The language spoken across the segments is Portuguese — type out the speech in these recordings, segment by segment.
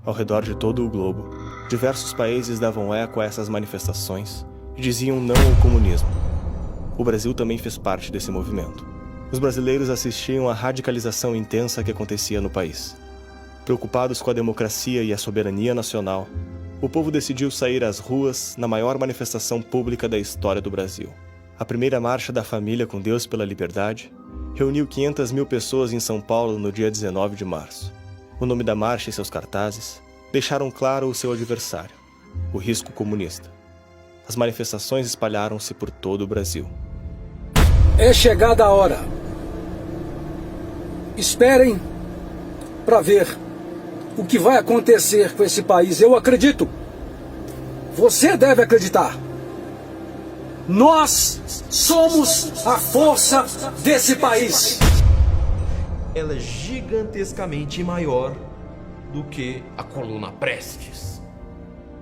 Ao redor de todo o globo, diversos países davam eco a essas manifestações e diziam não ao comunismo. O Brasil também fez parte desse movimento. Os brasileiros assistiam à radicalização intensa que acontecia no país. Preocupados com a democracia e a soberania nacional, o povo decidiu sair às ruas na maior manifestação pública da história do Brasil. A primeira Marcha da Família com Deus pela Liberdade reuniu 500 mil pessoas em São Paulo no dia 19 de março. O nome da marcha e seus cartazes deixaram claro o seu adversário, o risco comunista. As manifestações espalharam-se por todo o Brasil. É chegada a hora. Esperem para ver o que vai acontecer com esse país. Eu acredito. Você deve acreditar. Nós somos a força desse país. Ela é gigantescamente maior do que a coluna Prestes.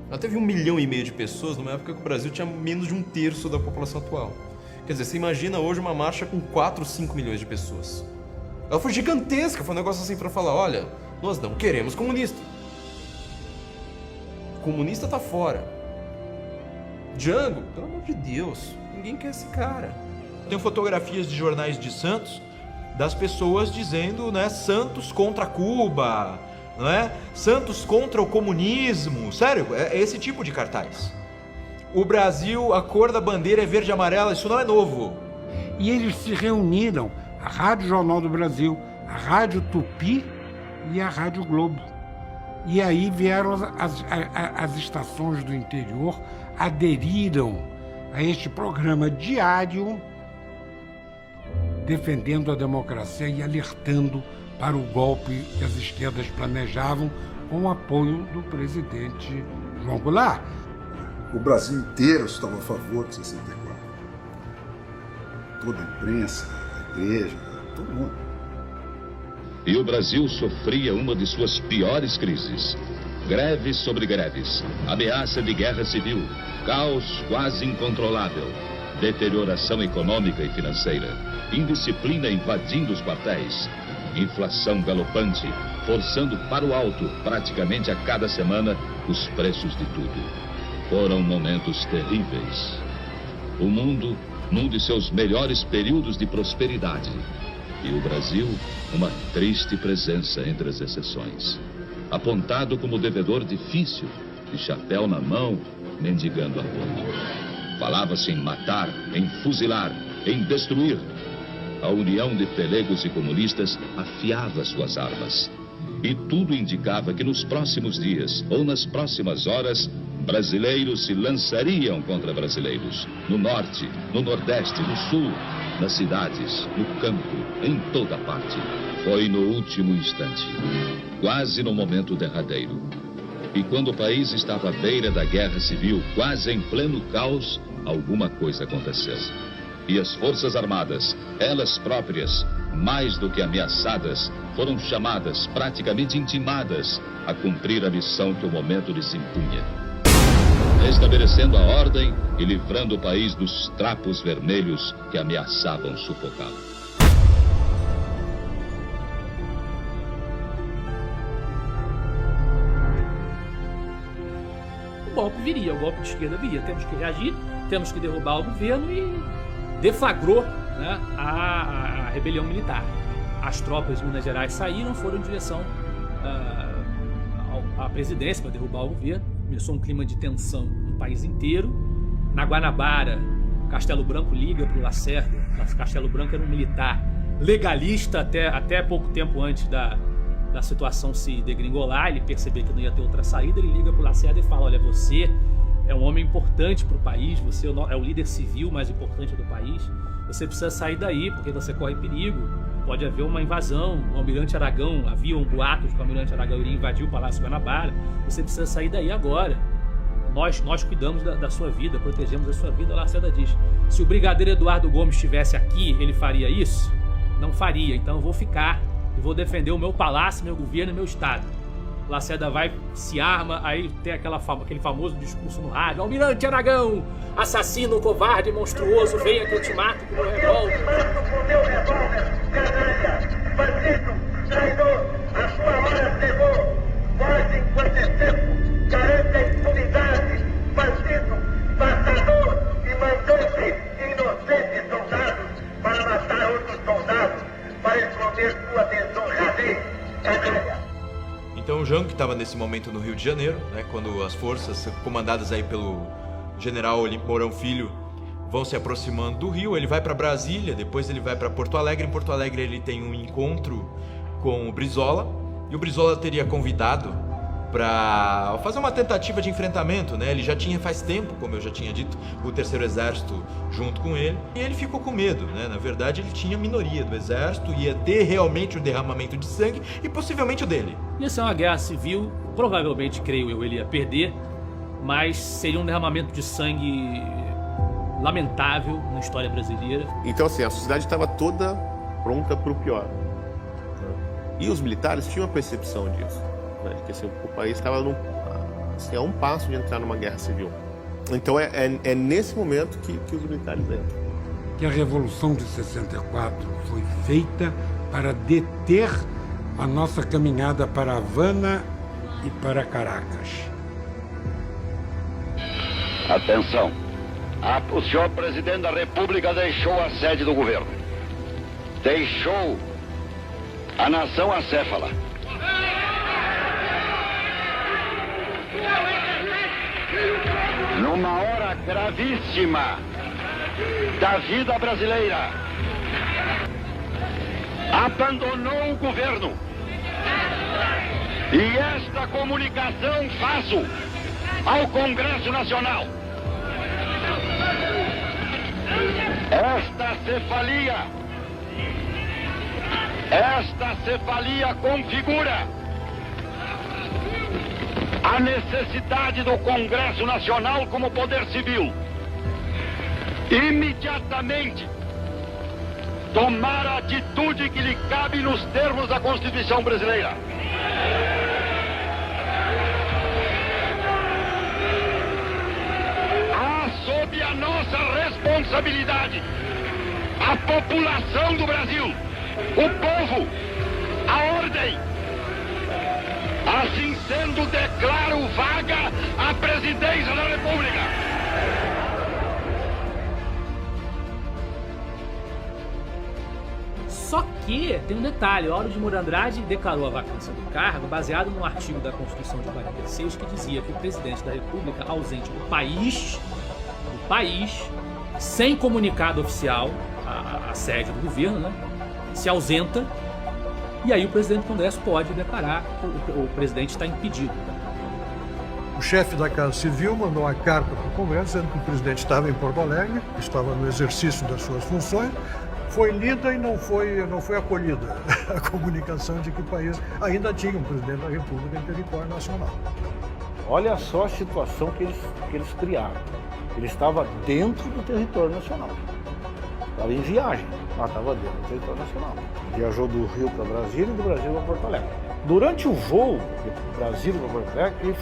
Ela teve 1,5 milhão de pessoas numa época que o Brasil tinha menos de 1/3 da população atual. Quer dizer, você imagina hoje uma marcha com 4, 5 milhões de pessoas. Ela foi gigantesca, foi um negócio assim para falar, olha, nós não queremos comunista. O comunista tá fora. Django, pelo amor de Deus, ninguém quer esse cara. Tem fotografias de jornais de Santos, das pessoas dizendo, né, Santos contra Cuba, não é? Santos contra o comunismo. Sério, é esse tipo de cartaz. O Brasil, a cor da bandeira é verde e amarela, isso não é novo. E eles se reuniram, a Rádio Jornal do Brasil, a Rádio Tupi e a Rádio Globo. E aí vieram as estações do interior, aderiram a este programa diário, defendendo a democracia e alertando para o golpe que as esquerdas planejavam com o apoio do presidente João Goulart. O Brasil inteiro estava a favor de 64. Toda a imprensa, a igreja, todo mundo. E o Brasil sofria uma de suas piores crises. Greves sobre greves, ameaça de guerra civil, caos quase incontrolável, deterioração econômica e financeira, indisciplina invadindo os quartéis, inflação galopante, forçando para o alto, praticamente a cada semana, os preços de tudo. Foram momentos terríveis. O mundo, num de seus melhores períodos de prosperidade. E o Brasil, uma triste presença entre as exceções. Apontado como devedor difícil, de chapéu na mão, mendigando apoio. Falava-se em matar, em fuzilar, em destruir. A união de pelegos e comunistas afiava suas armas. E tudo indicava que nos próximos dias, ou nas próximas horas, brasileiros se lançariam contra brasileiros. No norte, no nordeste, no sul, nas cidades, no campo, em toda parte. Foi no último instante, quase no momento derradeiro. E quando o país estava à beira da guerra civil, quase em pleno caos, alguma coisa aconteceu. E as Forças Armadas, elas próprias, mais do que ameaçadas, foram chamadas, praticamente intimadas, a cumprir a missão que o momento lhes impunha. Restabelecendo a ordem e livrando o país dos trapos vermelhos que ameaçavam sufocá-lo. O golpe viria, o golpe de esquerda viria. Temos que reagir, temos que derrubar o governo e deflagrou, né, a rebelião militar. As tropas de Minas Gerais saíram, foram em direção à presidência para derrubar o governo. Começou um clima de tensão no país inteiro. Na Guanabara, Castelo Branco liga para o Lacerda. Castelo Branco era um militar legalista até pouco tempo antes da situação se degringolar. Ele percebeu que não ia ter outra saída. Ele liga para o Lacerda e fala: olha, você é um homem importante para o país, você é o líder civil mais importante do país. Você precisa sair daí porque você corre perigo. Pode haver uma invasão. O Almirante Aragão, havia um boato de que o Almirante Aragão iria invadir o Palácio Guanabara. Você precisa sair daí agora. Nós cuidamos da sua vida, protegemos a sua vida. Lacerda diz: se o brigadeiro Eduardo Gomes estivesse aqui, ele faria isso? Não faria, então eu vou ficar e vou defender o meu palácio, meu governo e meu estado. Lacerda vai, se arma, aí tem aquele famoso discurso no rádio: Almirante Aragão, assassino, covarde, monstruoso, venha que eu te mato com o meu revólver. Com meu revólver, canalha, bandido, traidor, a sua hora chegou. Nós, enquanto Então o Jango, que estava nesse momento no Rio de Janeiro, né, quando as forças comandadas aí pelo general Olímpio Mourão Filho vão se aproximando do Rio, ele vai para Brasília, depois ele vai para Porto Alegre. Em Porto Alegre ele tem um encontro com o Brizola, e o Brizola teria convidado para fazer uma tentativa de enfrentamento, né? Ele já tinha faz tempo, como eu já tinha dito, o Terceiro Exército junto com ele, e ele ficou com medo, né? Na verdade, ele tinha minoria do exército, ia ter realmente um derramamento de sangue e possivelmente o dele. Ia ser uma guerra civil, provavelmente, creio eu, ele ia perder, mas seria um derramamento de sangue lamentável na história brasileira. Então, assim, a sociedade estava toda pronta para o pior. E os militares tinham a percepção disso, né? De que assim, o país estava assim, a um passo de entrar numa guerra civil. Então é nesse momento que os militares entram. Que a Revolução de 64 foi feita para deter a nossa caminhada para Havana e para Caracas. Atenção! O senhor presidente da República deixou a sede do governo. Deixou a nação acéfala. Numa hora gravíssima da vida brasileira, abandonou o governo. E esta comunicação faço ao Congresso Nacional. Esta cefalia configura a necessidade do Congresso Nacional como poder civil imediatamente tomar a atitude que lhe cabe nos termos da Constituição brasileira. Sob a nossa responsabilidade, a população do Brasil, o povo, a ordem. Assim sendo, declaro vaga a presidência da República. Só que tem um detalhe: Auro de Moura Andrade declarou a vacância do cargo baseado num artigo da Constituição de 46 que dizia que o presidente da República, ausente do país, sem comunicado oficial à sede do governo, né, se ausenta, e aí o presidente do Congresso pode declarar que o presidente está impedido. O chefe da Casa Civil mandou uma carta para o Congresso dizendo que o presidente estava em Porto Alegre, estava no exercício das suas funções. Foi lida e não foi acolhida a comunicação de que o país ainda tinha um presidente da República em território nacional. Olha só a situação que eles criaram. Ele estava dentro do território nacional. Estava em viagem, mas estava dentro do território nacional. Viajou do Rio para Brasília e do Brasil para Porto Alegre. Durante o voo de Brasília para Porto Alegre, ele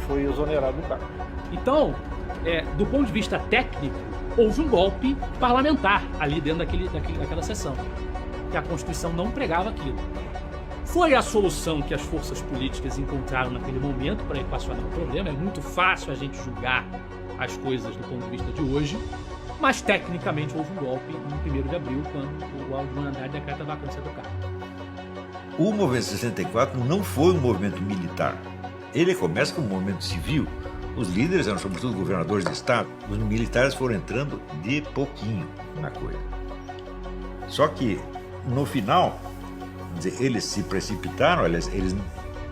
foi exonerado do cargo. Então, do ponto de vista técnico, houve um golpe parlamentar ali dentro daquela sessão, que a Constituição não pregava aquilo. Foi a solução que as forças políticas encontraram naquele momento para equacionar o problema. É muito fácil a gente julgar as coisas do ponto de vista de hoje, mas tecnicamente houve um golpe no 1º de abril, quando o Auro de Moura Andrade decreta a vacância do cargo. O movimento 64 não foi um movimento militar. Ele começa como um movimento civil. Os líderes eram sobretudo governadores de estado. Os militares foram entrando de pouquinho na coisa. Só que, no final, eles se precipitaram, eles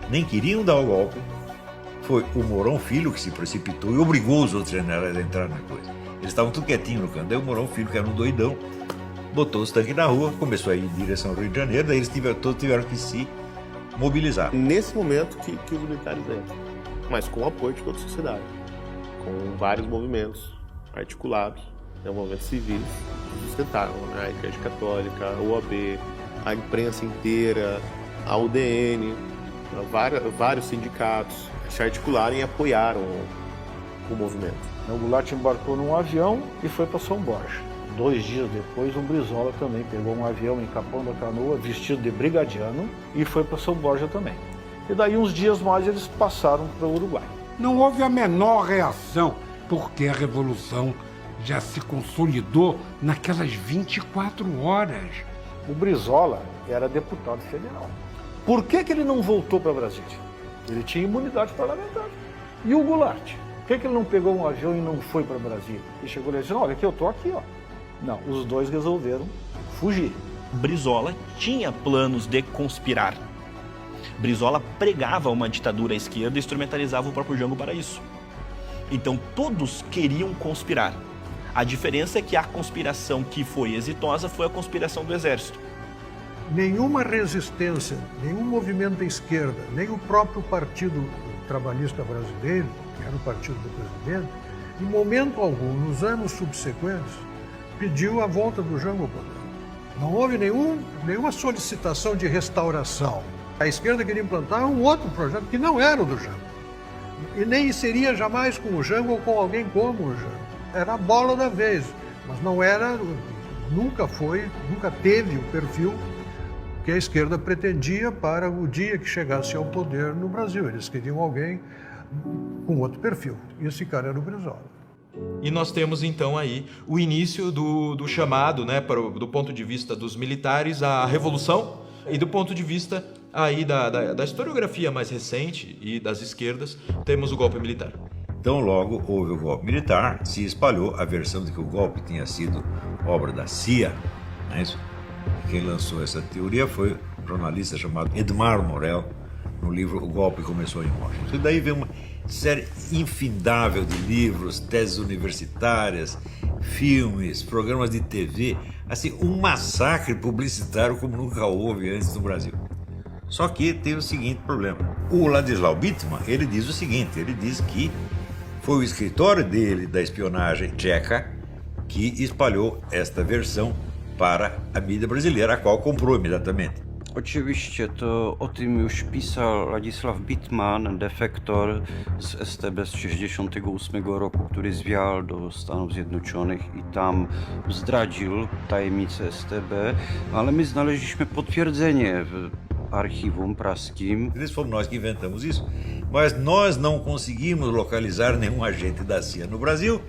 nem queriam dar o golpe. Foi o Mourão Filho que se precipitou e obrigou os outros generais a entrar na coisa. Eles estavam tudo quietinhos no canto. Daí o Mourão Filho, que era um doidão, botou os tanques na rua, começou a ir em direção ao Rio de Janeiro, daí eles todos tiveram que se mobilizar. Nesse momento que os militares entram, mas com o apoio de toda a sociedade, com vários movimentos articulados, movimentos civis que sustentaram, né? A Igreja Católica, a OAB, a imprensa inteira, a UDN, vários sindicatos se articularam e apoiaram o movimento. O Goulart embarcou num avião e foi para São Borja. 2 dias depois, o Brizola também pegou um avião em Capão da Canoa, vestido de brigadiano, e foi para São Borja também. E daí, uns dias mais, eles passaram para o Uruguai. Não houve a menor reação, porque a Revolução já se consolidou naquelas 24 horas. O Brizola era deputado federal. Por que ele não voltou para Brasília? Ele tinha imunidade parlamentar. E o Goulart? Por que ele não pegou um avião e não foi para Brasília? E chegou lá e disse, olha, aqui eu tô aqui, ó. Não, os dois resolveram fugir. Brizola tinha planos de conspirar. Brizola pregava uma ditadura à esquerda e instrumentalizava o próprio Jango para isso. Então todos queriam conspirar. A diferença é que a conspiração que foi exitosa foi a conspiração do exército. Nenhuma resistência, nenhum movimento da esquerda, nem o próprio Partido Trabalhista Brasileiro, que era o partido do presidente, em momento algum, nos anos subsequentes, pediu a volta do Jango ao poder. Não houve nenhuma solicitação de restauração. A esquerda queria implantar um outro projeto que não era o do Jango. E nem seria jamais com o Jango ou com alguém como o Jango. Era a bola da vez, mas não era, nunca teve o perfil que a esquerda pretendia para o dia que chegasse ao poder no Brasil. Eles queriam alguém com outro perfil. E esse cara era o Brizola. E nós temos então aí o início do chamado, né, do ponto de vista dos militares, a revolução, e do ponto de vista aí da historiografia mais recente e das esquerdas, temos o golpe militar. Então logo houve o golpe militar, se espalhou a versão de que o golpe tinha sido obra da CIA, não é isso? Quem lançou essa teoria foi um jornalista chamado Edmar Morel, no livro O Golpe Começou em Washington. E daí vem uma série infindável de livros, teses universitárias, filmes, programas de TV, assim, um massacre publicitário como nunca houve antes no Brasil. Só que tem o seguinte problema. O Ladislau Bittmann, ele diz o seguinte, ele diz que foi o escritório dele da espionagem tcheca que espalhou esta versão para a mídia brasileira, a qual comprou imediatamente. Oczywiście, to o tym już pisał Ladisław Bittmann, defektor z STB z 1968 roku, który zwiał do Stanów Zjednoczonych i tam zdradził tajemnicę STB, ale my znaleźliśmy potwierdzenie w archiwum praskim. Fomos nós que inventamos isso, mas nós não conseguimos localizar nenhum agente da CIA no Brasil,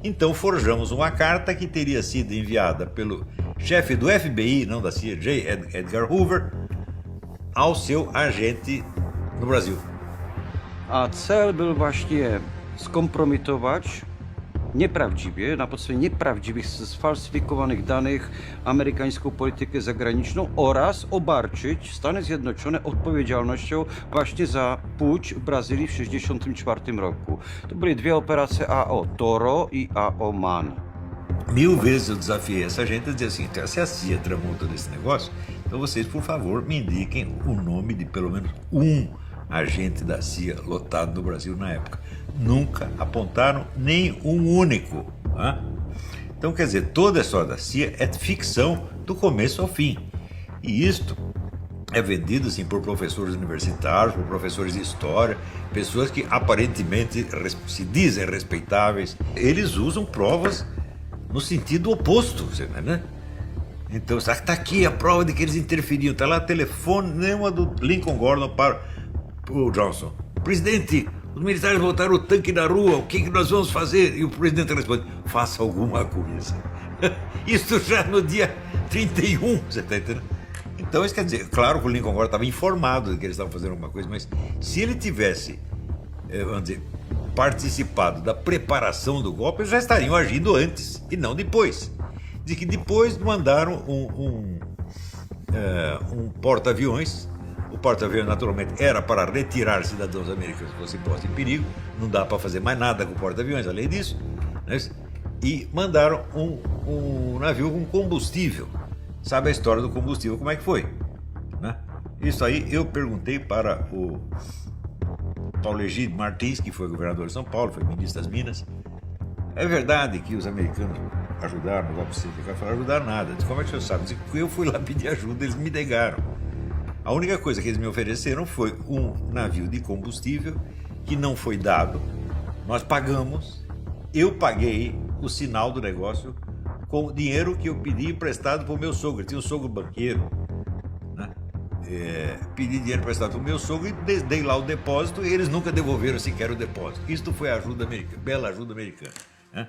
então forjamos uma carta que teria sido enviada pelo chefe do FBI, não da CIA, J. Edgar Hoover, ao seu agente no Brasil. A cel był właśnie skompromitować nieprawdziwie, na podstawie nieprawdziwych, sfalsyfikowanych danych amerykańską politykę zagraniczną oraz obarczyć Stany Zjednoczone odpowiedzialnością właśnie za pucz w Brazylii w 1964 roku. To były dwie operacje AO Toro e AO Man. 1000 vezes eu desafiei essa gente a dizer assim, se a CIA tramou todo esse negócio, então vocês, por favor, me indiquem o nome de pelo menos um agente da CIA lotado no Brasil na época. Nunca apontaram nem um único. Né? Então, quer dizer, toda a história da CIA é ficção do começo ao fim. E isto é vendido assim, por professores universitários, por professores de história, pessoas que aparentemente se dizem respeitáveis. Eles usam provas no sentido oposto, né? Então, está aqui a prova de que eles interferiam. Está lá telefone, nenhuma do Lincoln Gordon para o Johnson. Presidente, os militares botaram o tanque na rua, o que nós vamos fazer? E o presidente responde, faça alguma coisa. Isso já no dia 31, você está entendendo? Então, isso quer dizer, claro que o Lincoln Gordon estava informado de que eles estavam fazendo alguma coisa, mas se ele tivesse, vamos dizer, participado da preparação do golpe, eles já estariam agindo antes e não depois. De que depois mandaram um porta-aviões. O porta-aviões, naturalmente, era para retirar cidadãos americanos que fossem postos em perigo. Não dá para fazer mais nada com o porta-aviões, além disso. Né? E mandaram um navio com combustível. Sabe a história do combustível, como é que foi? Né? Isso aí eu perguntei para o Paulo Egídio Martins, que foi governador de São Paulo, foi ministro das Minas. É verdade que os americanos ajudaram no golpe de 64? Não ajudaram nada. Disse, como é que você sabe? Disse, eu fui lá pedir ajuda, eles me negaram. A única coisa que eles me ofereceram foi um navio de combustível que não foi dado. Nós pagamos, eu paguei o sinal do negócio com o dinheiro que eu pedi emprestado para o meu sogro. Eu tinha um sogro banqueiro. Né? Pedi dinheiro emprestado para o meu sogro e dei lá o depósito e eles nunca devolveram sequer o depósito. Isto foi a ajuda americana, bela ajuda americana. Né?